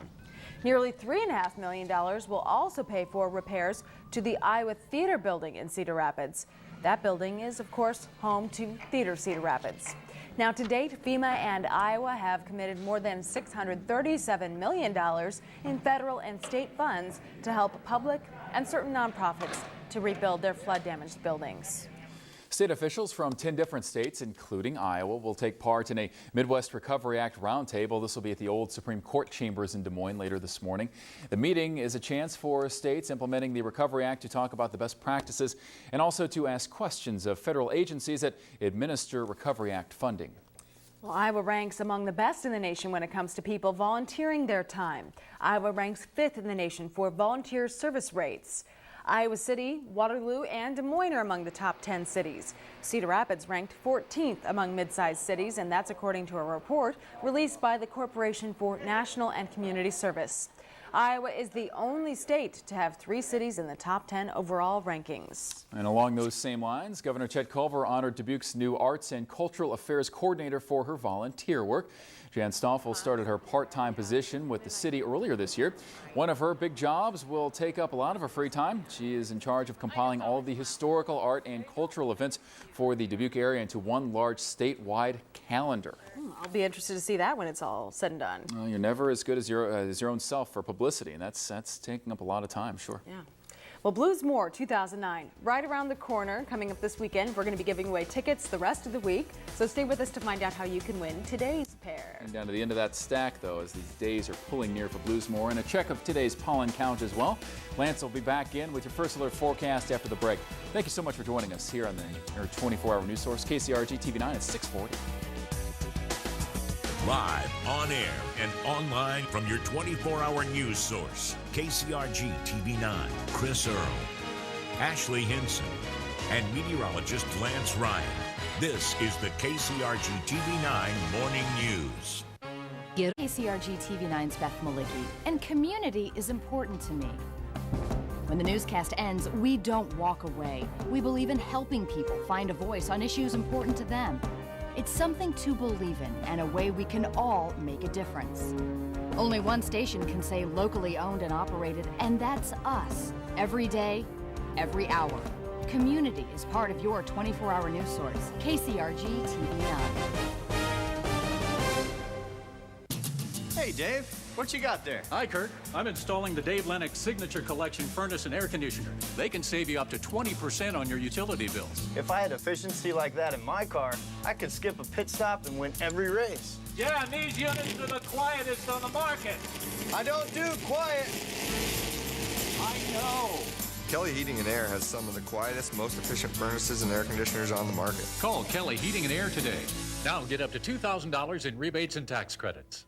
Nearly $3.5 million will also pay for repairs to the Iowa Theater building in Cedar Rapids. That building is, of course, home to Theater Cedar Rapids. Now, to date, FEMA and Iowa have committed more than $637 million in federal and state funds to help public and certain nonprofits to rebuild their flood-damaged buildings. State officials from 10 different states, including Iowa, will take part in a Midwest Recovery Act roundtable. This will be at the old Supreme Court chambers in Des Moines later this morning. The meeting is a chance for states implementing the Recovery Act to talk about the best practices and also to ask questions of federal agencies that administer Recovery Act funding. Well, Iowa ranks among the best in the nation when it comes to people volunteering their time. Iowa ranks 5th in the nation for volunteer service rates. Iowa City, Waterloo, and Des Moines are among the top 10 cities. Cedar Rapids ranked 14th among mid-sized cities, and that's according to a report released by the Corporation for National and Community Service. Iowa is the only state to have 3 cities in the top 10 overall rankings. And along those same lines, Governor Chet Culver honored Dubuque's new Arts and Cultural Affairs Coordinator for her volunteer work. Jan Stoffel started her part-time position with the city earlier this year. One of her big jobs will take up a lot of her free time. She is in charge of compiling all of the historical, art, and cultural events for the Dubuque area into one large statewide calendar. I'll be interested to see that when it's all said and done. Well, you're never as good as your own self for publicity, and that's taking up a lot of time, sure. Yeah. Well, Blues More 2009, right around the corner, coming up this weekend. We're going to be giving away tickets the rest of the week, so stay with us to find out how you can win today's pair. And down to the end of that stack, though, as these days are pulling near for Blues More, and a check of today's pollen count as well. Lance will be back in with your First Alert forecast after the break. Thank you so much for joining us here on your 24-hour news source, KCRG-TV 9 at 640. Live, on air, and online from your 24-hour news source. KCRG-TV 9, Chris Earl, Ashley Hinson, and meteorologist Lance Ryan. This is the KCRG-TV 9 Morning News. KCRG-TV 9's Beth Malicki, and community is important to me. When the newscast ends, we don't walk away. We believe in helping people find a voice on issues important to them. It's something to believe in and a way we can all make a difference. Only one station can say locally owned and operated, and that's us. Every day, every hour. Community is part of your 24-hour news source. KCRG-TV 9. Hey, Dave. What you got there? Hi, Kirk. I'm installing the Dave Lennox Signature Collection furnace and air conditioner. They can save you up to 20% on your utility bills. If I had efficiency like that in my car, I could skip a pit stop and win every race. Yeah, and these units are the quietest on the market. I don't do quiet. I know. Kelly Heating and Air has some of the quietest, most efficient furnaces and air conditioners on the market. Call Kelly Heating and Air today. Now get up to $2,000 in rebates and tax credits.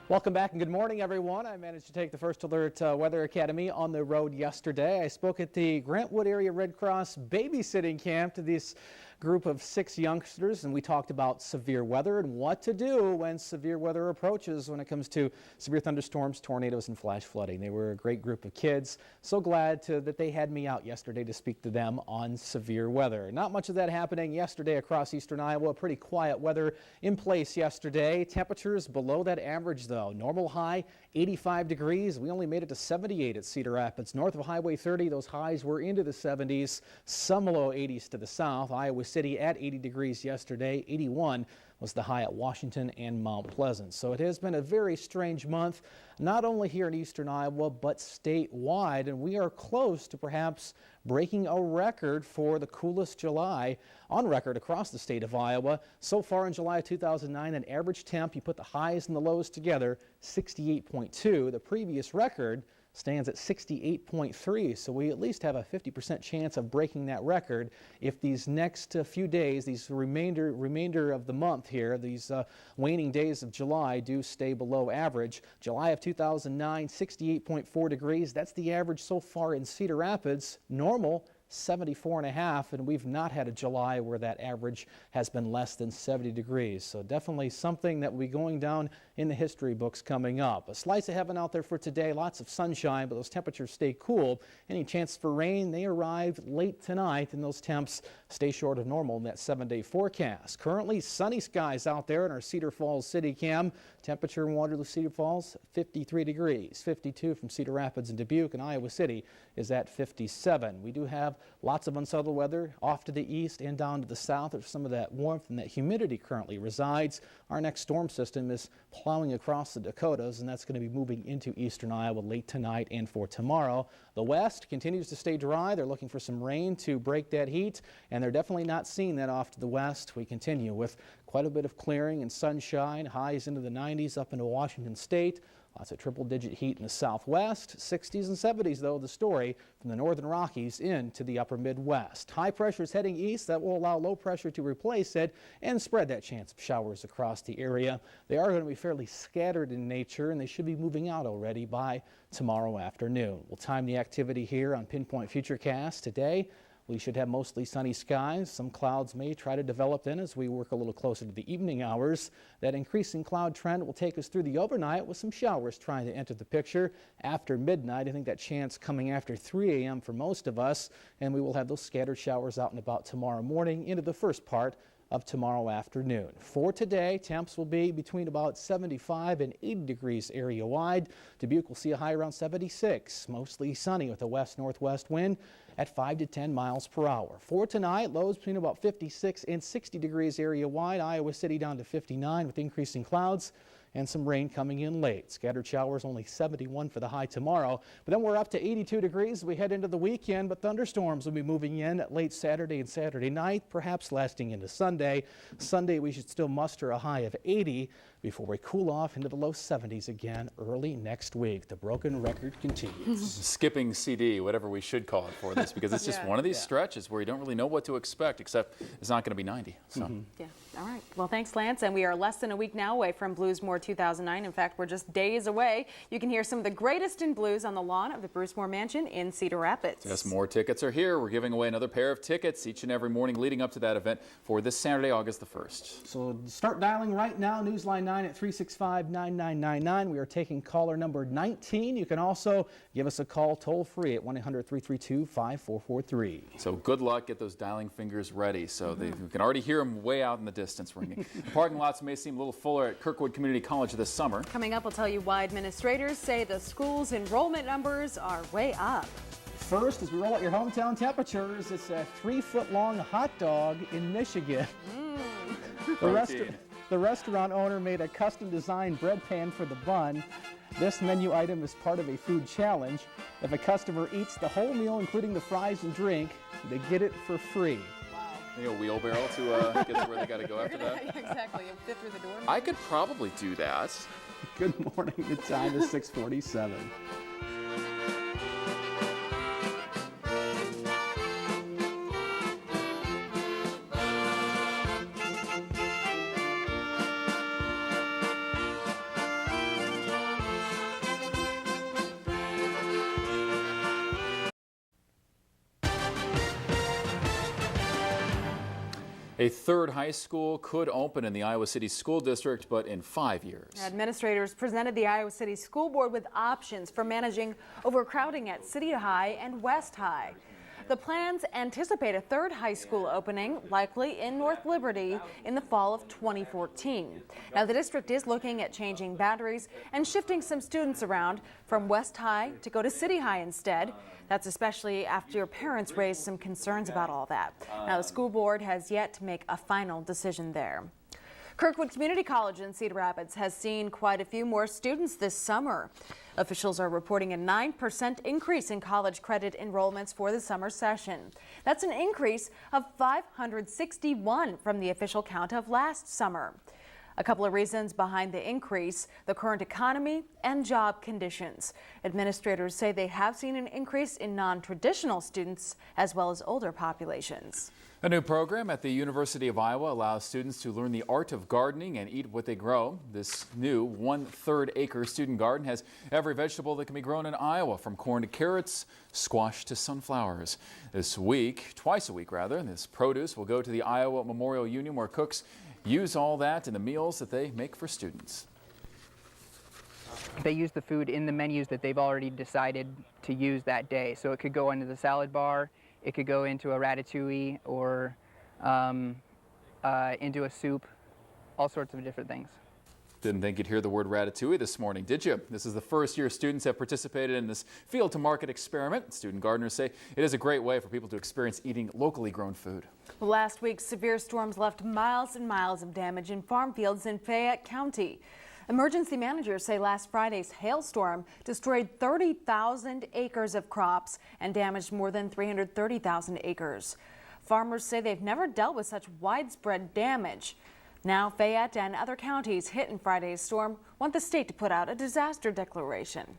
Welcome back and good morning, everyone. I managed to take the First Alert Weather Academy on the road yesterday. I spoke at the Grantwood Area Red Cross babysitting camp to this group of 6 youngsters, and we talked about severe weather and what to do when severe weather approaches when it comes to severe thunderstorms, tornadoes, and flash flooding. They were a great group of kids. So glad that they had me out yesterday to speak to them on severe weather. Not much of that happening yesterday across eastern Iowa. Pretty quiet weather in place yesterday. Temperatures below that average, though. Normal high, 85 degrees. We only made it to 78 at Cedar Rapids. North of Highway 30, those highs were into the 70s, some low 80s to the south. Iowa City at 80 degrees yesterday. 81 was the high at Washington and Mount Pleasant. So it has been a very strange month, not only here in eastern Iowa, but statewide. And we are close to perhaps breaking a record for the coolest July on record across the state of Iowa. So far in July of 2009, an average temp, you put the highs and the lows together, 68.2. The previous record stands at 68.3, so we at least have a 50% chance of breaking that record if these next few days, these remainder of the month here, these waning days of July do stay below average. July of 2009, 68.4 degrees. That's the average so far in Cedar Rapids. Normal, 74.5, and we've not had a July where that average has been less than 70 degrees. So definitely something that will be going down in the history books coming up. A slice of heaven out there for today, lots of sunshine, but those temperatures stay cool. Any chance for rain, they arrive late tonight, and those temps stay short of normal in that 7-day forecast. Currently sunny skies out there in our Cedar Falls City Cam. Temperature in Waterloo Cedar Falls, 53 degrees. 52 from Cedar Rapids and Dubuque, and Iowa City is at 57. We do have lots of unsettled weather off to the east and down to the south. There's some of that warmth and that humidity currently resides. Our next storm system is plowing across the Dakotas, and that's going to be moving into eastern Iowa late tonight and for tomorrow. The west continues to stay dry. They're looking for some rain to break that heat, and they're definitely not seeing that off to the west. We continue with quite a bit of clearing and sunshine, highs into the 90s up into Washington State. Lots of triple-digit heat in the southwest. 60s and 70s, though, the story from the northern Rockies into the upper Midwest. High pressure is heading east. That will allow low pressure to replace it and spread that chance of showers across the area. They are going to be fairly scattered in nature, and they should be moving out already by tomorrow afternoon. We'll time the activity here on Pinpoint Futurecast today. We should have mostly sunny skies. Some clouds may try to develop then as we work a little closer to the evening hours. That increasing cloud trend will take us through the overnight with some showers trying to enter the picture after midnight. I think that chance coming after 3 a.m. for most of us, and we will have those scattered showers out and about tomorrow morning into the first part of tomorrow afternoon. For today, temps will be between about 75 and 80 degrees area-wide. Dubuque will see a high around 76. Mostly sunny with a west-northwest wind at 5 to 10 miles per hour. For tonight, lows between about 56 and 60 degrees area-wide. Iowa City down to 59 with increasing clouds and some rain coming in late. Scattered showers, only 71 for the high tomorrow. But then we're up to 82 degrees as we head into the weekend, but thunderstorms will be moving in late Saturday and Saturday night, perhaps lasting into Sunday. Sunday, we should still muster a high of 80. before we cool off into the low 70s again early next week. The broken record continues. Skipping CD, whatever we should call it for this, because it's just one of these stretches where you don't really know what to expect, except it's not going to be 90. So. Yeah. All right. Well, thanks, Lance. And we are less than a week now away from Blues More 2009. In fact, we're just days away. You can hear some of the greatest in blues on the lawn of the Bruce Moore Mansion in Cedar Rapids. Yes, more tickets are here. We're giving away another pair of tickets each and every morning leading up to that event for this Saturday, August the 1st. So start dialing right now. Newsline 9 at 365-9999. We are taking caller number 19. You can also give us a call toll free at 1-800-332-5443. So good luck. Get those dialing fingers ready so you can already hear them way out in the distance ringing. The parking lots may seem a little fuller at Kirkwood Community College this summer. Coming up, we'll tell you why administrators say the school's enrollment numbers are way up. First, as we roll out your hometown temperatures, it's a 3-foot-long hot dog in Michigan. The restaurant owner made a custom-designed bread pan for the bun. This menu item is part of a food challenge. If a customer eats the whole meal, including the fries and drink, they get it for free. A wheelbarrow to get to where they got to go after that. Exactly. You fit through the door. I could probably do that. Good morning. The time is 6:47. A third high school could open in the Iowa City School District, but in 5 years. Administrators presented the Iowa City School Board with options for managing overcrowding at City High and West High. The plans anticipate a third high school opening, likely in North Liberty, in the fall of 2014. Now, the district is looking at changing boundaries and shifting some students around from West High to go to City High instead. That's especially after parents raised some concerns about all that. Now, the school board has yet to make a final decision there. Kirkwood Community College in Cedar Rapids has seen quite a few more students this summer. Officials are reporting a 9% increase in college credit enrollments for the summer session. That's an increase of 561 from the official count of last summer. A couple of reasons behind the increase: the current economy and job conditions. Administrators say they have seen an increase in non-traditional students as well as older populations. A new program at the University of Iowa allows students to learn the art of gardening and eat what they grow. This new 1/3 acre student garden has every vegetable that can be grown in Iowa, from corn to carrots, squash to sunflowers. This week, twice a week rather, this produce will go to the Iowa Memorial Union, where cooks use all that in the meals that they make for students. They use the food in the menus that they've already decided to use that day. So it could go into the salad bar, it could go into a ratatouille, or into a soup, all sorts of different things. Didn't think you'd hear the word ratatouille this morning, did you? This is the first year students have participated in this field to market experiment. Student gardeners say it is a great way for people to experience eating locally grown food. Last week, severe storms left miles and miles of damage in farm fields in Fayette County. Emergency managers say last Friday's hailstorm destroyed 30,000 acres of crops and damaged more than 330,000 acres. Farmers say they've never dealt with such widespread damage. Now, Fayette and other counties hit in Friday's storm want the state to put out a disaster declaration.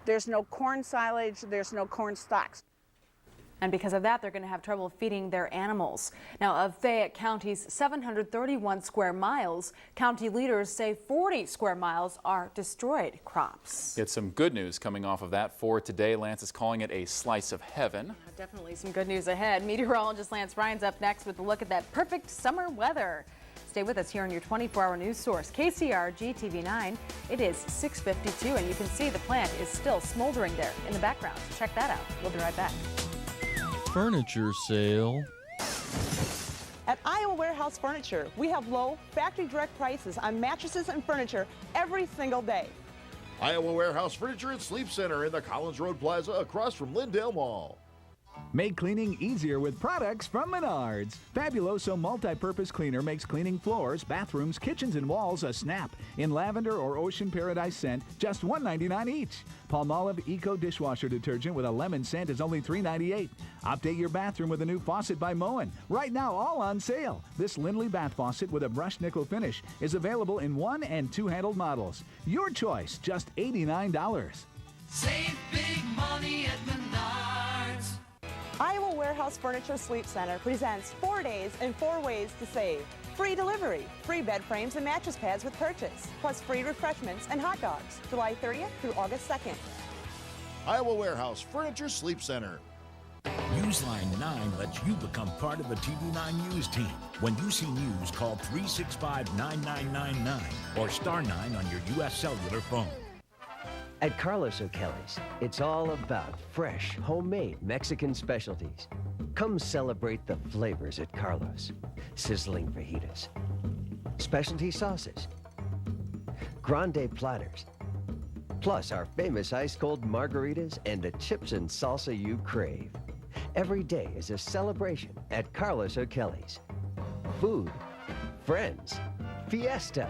There's no corn silage, there's no corn stalks. And because of that, they're going to have trouble feeding their animals. Now, of Fayette County's 731 square miles, county leaders say 40 square miles are destroyed crops. Get some good news coming off of that for today. Lance is calling it a slice of heaven. Definitely some good news ahead. Meteorologist Lance Ryan's up next with a look at that perfect summer weather. Stay with us here on your 24-hour news source, KCRG-TV 9. It is 6:52, and you can see the plant is still smoldering there in the background. Check that out. We'll be right back. Furniture sale. At Iowa Warehouse Furniture, we have low factory direct prices on mattresses and furniture every single day. Iowa Warehouse Furniture and Sleep Center in the Collins Road Plaza across from Lindale Mall. Make cleaning easier with products from Menards. Fabuloso Multi-Purpose Cleaner makes cleaning floors, bathrooms, kitchens, and walls a snap. In lavender or ocean paradise scent, just $1.99 each. Palmolive Eco Dishwasher Detergent with a lemon scent is only $3.98. Update your bathroom with a new faucet by Moen. Right now, all on sale. This Lindley bath faucet with a brushed nickel finish is available in 1- and 2-handled models. Your choice, just $89. Save big money at Menards. Iowa Warehouse Furniture Sleep Center presents 4 days and 4 ways to save. Free delivery, free bed frames and mattress pads with purchase, plus free refreshments and hot dogs, July 30th through August 2nd. Iowa Warehouse Furniture Sleep Center. Newsline 9 lets you become part of the TV9 News team. When you see news, call 365-9999 or *9 on your U.S. cellular phone. At Carlos O'Kelly's, it's all about fresh, homemade Mexican specialties. Come celebrate the flavors at Carlos. Sizzling fajitas, specialty sauces, grande platters, plus our famous ice-cold margaritas and the chips and salsa you crave. Every day is a celebration at Carlos O'Kelly's. Food, friends, fiesta.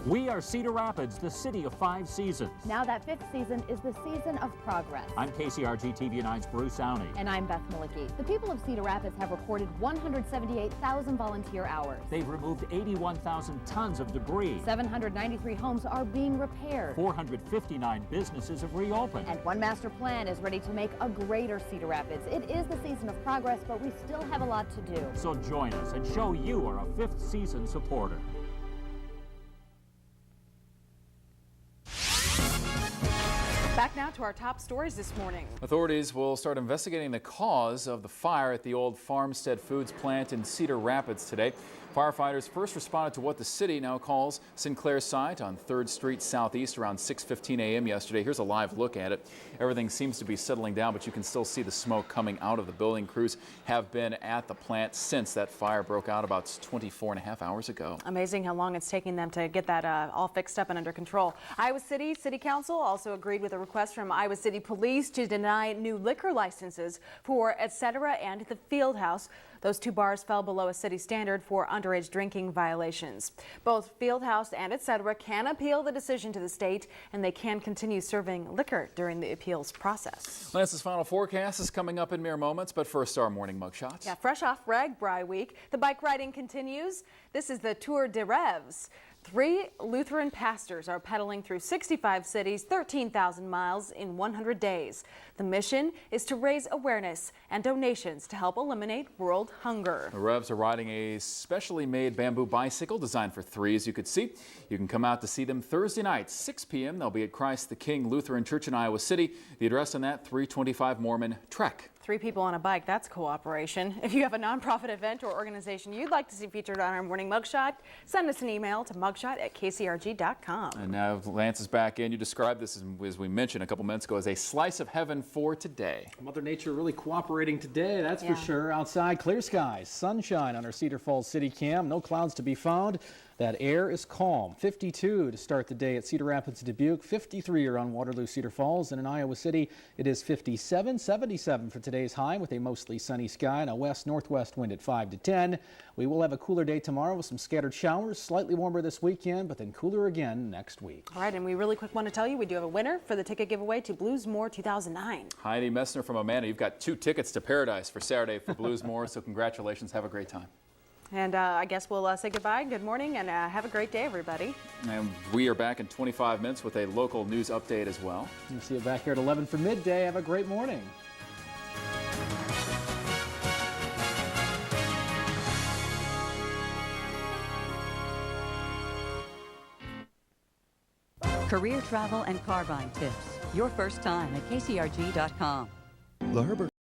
We are Cedar Rapids, the city of 5 seasons. Now that 5th season is the season of progress. I'm KCRG-TV 9's Bruce Downey. And I'm Beth Malicki. The people of Cedar Rapids have recorded 178,000 volunteer hours. They've removed 81,000 tons of debris. 793 homes are being repaired. 459 businesses have reopened. And one master plan is ready to make a greater Cedar Rapids. It is the season of progress, but we still have a lot to do. So join us and show you are a 5th season supporter. Back now to our top stories this morning. Authorities will start investigating the cause of the fire at the old Farmstead Foods plant in Cedar Rapids today. Firefighters first responded to what the city now calls Sinclair's site on 3rd Street Southeast around 6:15 a.m. yesterday. Here's a live look at it. Everything seems to be settling down, but you can still see the smoke coming out of the building. Crews have been at the plant since that fire broke out about 24 and a half hours ago. Amazing how long it's taking them to get that all fixed up and under control. Iowa City City Council also agreed with a request from Iowa City Police to deny new liquor licenses for Etc. and the Fieldhouse. Those 2 bars fell below a city standard for underage drinking violations. Both Fieldhouse and Etc. can appeal the decision to the state, and they can continue serving liquor during the appeals process. Lance's final forecast is coming up in mere moments, but first, our morning mugshots. Yeah, fresh off RAGBRAI week, the bike riding continues. This is the Tour de Rêves. 3 Lutheran pastors are pedaling through 65 cities, 13,000 miles in 100 days. The mission is to raise awareness and donations to help eliminate world hunger. The Revs are riding a specially made bamboo bicycle designed for 3, as you could see. You can come out to see them Thursday night, 6 p.m. They'll be at Christ the King Lutheran Church in Iowa City. The address on that, 325 Mormon Trek. 3 people on a bike, that's cooperation. If you have a nonprofit event or organization you'd like to see featured on our morning mugshot, send us an email to mugshot@kcrg.com. And now Lance is back in. You described this, as we mentioned a couple minutes ago, as a slice of heaven for today. Mother Nature really cooperating today, that's for sure. Outside, clear skies, sunshine on our Cedar Falls City Cam. No clouds to be found. That air is calm. 52 to start the day at Cedar Rapids, Dubuque. 53 around Waterloo, Cedar Falls. And in Iowa City, it is 57, 77 for today's high with a mostly sunny sky and a west-northwest wind at 5 to 10. We will have a cooler day tomorrow with some scattered showers. Slightly warmer this weekend, but then cooler again next week. All right, and we really quick want to tell you we do have a winner for the ticket giveaway to Bluesmore 2009. Heidi Messner from Amanda. You've got 2 tickets to Paradise for Saturday for Bluesmore, so congratulations. Have a great time. And I guess we'll say goodbye, good morning, and have a great day, everybody. And we are back in 25 minutes with a local news update as well. We'll see you back here at 11 for midday. Have a great morning. Career travel and car buying tips. Your first time at KCRG.com. The Herbert